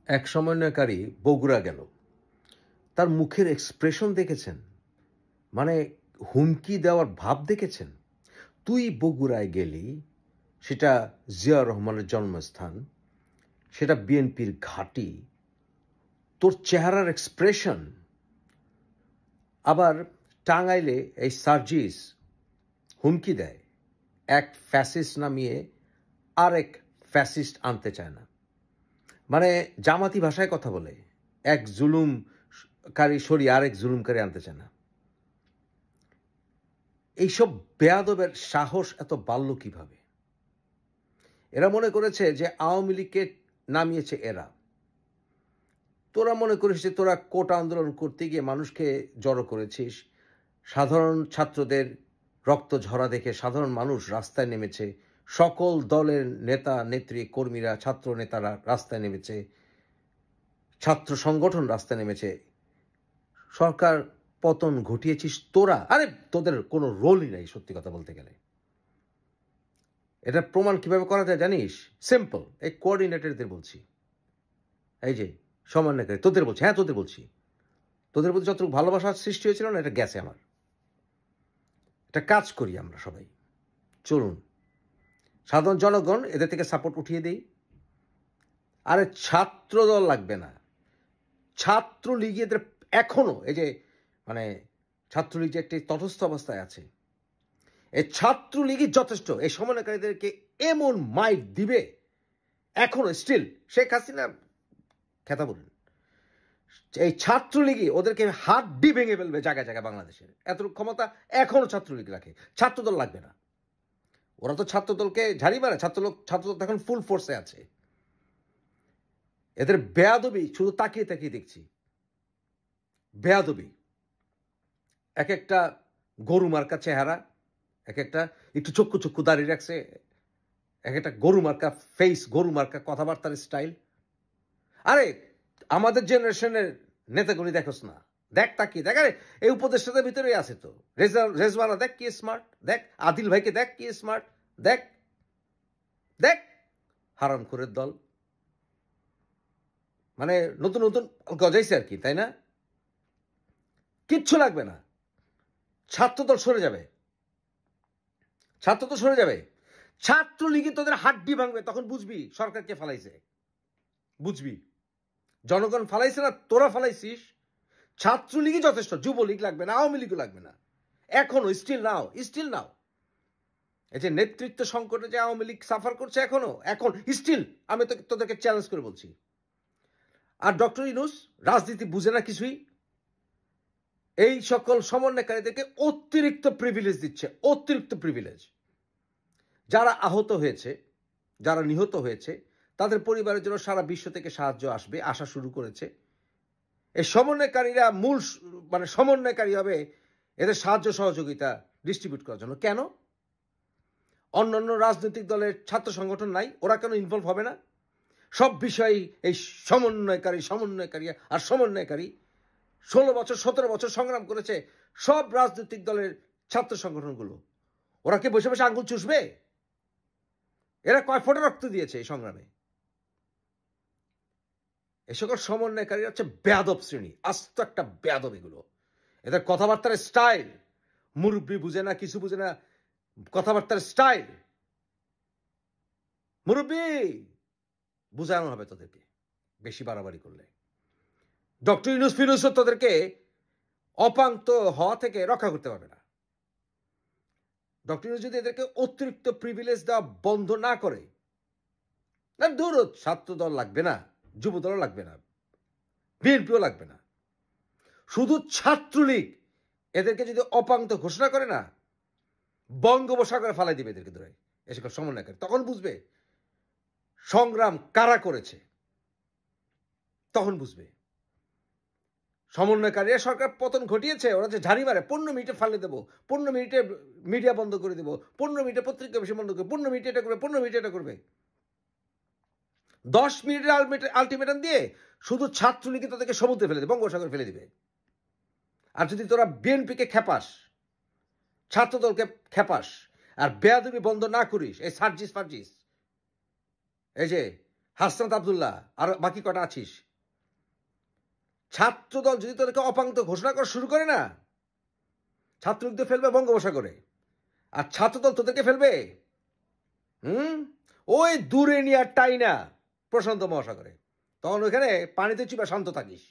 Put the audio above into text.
এক সমন্বয়কারী বগুড়া গেল। তার মুখের এক্সপ্রেশন দেখেছেন? মানে হুমকি দেওয়ার ভাব দেখেছেন? তুই বগুড়ায় গেলি, সেটা জিয়াউর রহমানের জন্মস্থান, সেটা বিএনপির ঘাঁটি, তোর চেহারার এক্সপ্রেশন। আবার টাঙ্গাইলে এই সার্জিস হুমকি দেয়, এক ফ্যাসিস্ট নামিয়ে আরেক ফ্যাসিস্ট আনতে চায় না, মানে জামাতি ভাষায় কথা বলে, এক জুলুমকারী সরিয়ে আরেক জুলুমকারী আনতে চায় না। এইসব বেয়াদবের সাহস এত বাড়ল কিভাবে? এরা মনে করেছে যে আওয়ামী লীগকে নামিয়েছে এরা। তোরা মনে করিস যে তোরা কোটা আন্দোলন করতে গিয়ে মানুষকে জড়ো করেছিস, সাধারণ ছাত্রদের রক্ত ঝরা দেখে সাধারণ মানুষ রাস্তায় নেমেছে, সকল দলের নেতা নেত্রী কর্মীরা, ছাত্র নেতারা রাস্তায় নেমেছে, ছাত্র সংগঠন রাস্তায় নেমেছে, সরকার পতন ঘটিয়েছিস তোরা। আরে তোদের কোনো রোলই নাই সত্যি কথা বলতে গেলে। এটা প্রমাণ কিভাবে করা যায় জানিস? সিম্পল, এই কোঅর্ডিনেটরদের বলছি, এই যে সমন্বয়কারী, তোদের বলছি, হ্যাঁ তোদের বলছি, তোদের প্রতি যতটুকু ভালোবাসার সৃষ্টি হয়েছিল না, এটা গেছে আমার। এটা কাজ করি আমরা সবাই, চলুন সাধারণ জনগণ এদের থেকে সাপোর্ট উঠিয়ে দেই। আরে ছাত্র দল লাগবে না, ছাত্রলীগ এদের এখনো, এই যে মানে ছাত্রলীগ যে একটি তটস্থ অবস্থায় আছে, এই ছাত্রলীগই যথেষ্ট এই সমন্বয়কারীদেরকে এমন মাইক দিবে এখনো স্টিল। শেখ হাসিনা খেতা বলেন, এই ছাত্রলীগই ওদেরকে হাড্ডি ভেঙে ফেলবে জায়গায় জায়গায় বাংলাদেশের। এতটুকু ক্ষমতা এখনো ছাত্রলীগ রাখে, ছাত্রদল লাগবে না। ওরা তো ছাত্রদলকে ঝাড়ি মারে, ছাত্রদল এখন ফুল ফোর্সে আছে। এদের বেয়াদবি শুধু তাকিয়ে তাকিয়ে দেখছি, বেয়াদবি। এক একটা গরু মার্কা চেহারা, এক একটা একটু চক্ষু চক্ষু দাঁড়িয়ে রাখছে, এক একটা গরু মার্কা ফেস, গরু মার্কা কথাবার্তার স্টাইল। আরে আমাদের জেনারেশনের নেতাগুলি দেখোস না? দেখ তাকিয়ে দেখ, আরে এই উপদেষ্টাদের ভিতরেই আছে তো। রেজওয়ানা দেখ কি স্মার্ট, দেখ আদিল ভাইকে দেখ কি স্মার্ট, দেখ দেখ হারামখোরের দল। মানে নতুন নতুন গজাইছে আর কি, তাই না? কিচ্ছু লাগবে না, ছাত্রদল সরে যাবে, ছাত্রদল সরে যাবে, ছাত্রলীগই তোদের হাড্ডি ভাঙবে, তখন বুঝবি সরকারকে ফালাইছে, বুঝবি জনগণ ফালাইছে না, তোরা ফালাইছিস। ছাত্রলীগই যথেষ্ট, যুবলীগ লাগবে না, আওয়ামী লীগও লাগবে না। এখনো স্টিল নাও এই যে নেতৃত্ব সংকটে যে আওয়ামী লীগ সাফার করছে এখন স্টিল, আমি তোদেরকে চ্যালেঞ্জ করে বলছি। আর ডক্টর ইউনূস রাজনীতি বুঝে না কিছুই, এই সকল সমন্বয়কারীদেরকে অতিরিক্ত প্রিভিলেজ দিচ্ছে, অতিরিক্ত প্রিভিলেজ। যারা আহত হয়েছে, যারা নিহত হয়েছে, তাদের পরিবারের জন্য সারা বিশ্ব থেকে সাহায্য আসা শুরু করেছে। এই সমন্বয়কারীরা মূল মানে সমন্বয়কারী হবে এদের সাহায্য সহযোগিতা ডিস্ট্রিবিউট করার জন্য। কেন? অন্যান্য রাজনৈতিক দলের ছাত্র সংগঠন নাই? ওরা কেন ইনভলভ হবে না? সব বিষয়েই এই সমন্বয়কারী আর সমন্বয়কারী। 16 বছর 17 বছর সংগ্রাম করেছে সব রাজনৈতিক দলের ছাত্র সংগঠনগুলো। ওরা কি বসে বসে আঙ্গুল চুষবে? এরা কয় ফোঁটা রক্ত দিয়েছে এই সংগ্রামে। এই সকল সমন্বয়কারী হচ্ছে বেয়াদব শ্রেণী, আস্ত একটা বেয়াদব এগুলো। এদের কথাবার্তার স্টাইল, মুরব্বী বুঝে না, কিছু বুঝে না, কথাবার্তার স্টাইল। মুরব্বী বুঝানো হবে তোদেরকে বেশি বাড়াবাড়ি করলে। ডক্টর ইউনূস তোদেরকে অপান্ত হওয়া থেকে রক্ষা করতে পারবে না। ডক্টর ইউনূস যদি এদেরকে অতিরিক্ত প্রিভিলেজ দেওয়া বন্ধ না করে, না দূর, ছাত্র দল লাগবে না, যুব দল লাগবে না, বিএনপিও লাগবে না, শুধু ছাত্রলীগ এদেরকে যদি অপান্ত ঘোষণা করে না, বঙ্গোপসাগরে ফালাই দিবে এদেরকে ধরে এ সকল সমন্বয়কারী। তখন বুঝবে সংগ্রাম কারা করেছে, তখন বুঝবে। সমন্বয়কারীরা সরকার পতন ঘটিয়েছে, ওরা যে ঝাড়ি মারে 15 মিনিটে ফালে দেবো, 15 মিনিটে মিডিয়া বন্ধ করে দেবো, 15 মিনিটে পত্রিকা বেশি বন্ধ করবে, 15 মিনিটে এটা করবে, 15 মিনিটে এটা করবে। 10 মিনিটের আলটিমেটাম দিয়ে শুধু ছাত্রলীগকে তাদেরকে সমুদ্রে ফেলে দেবে, বঙ্গোপসাগরে ফেলে দিবে। আর যদি তোরা বিএনপিকে খেপাস, ছাত্রদলকে খেপাস, আর বেয়াদবি বন্ধ না করিস, এই সার্জিস এই যে হাসনাত আব্দুল্লাহ আর বাকি কটা আছিস, ছাত্রদল যদি তোদেরকে অপাঙ্ক্ত ঘোষণা করা শুরু করে না, ছাত্রলীগ ফেলবে বঙ্গোপসাগরে, আর ছাত্রদল তোদেরকে ফেলবে ওই দূরে নিয়ে আর টাইনা প্রশান্ত মহাসাগরে। তখন ওইখানে পানিতে চুপে শান্ত থাকিস।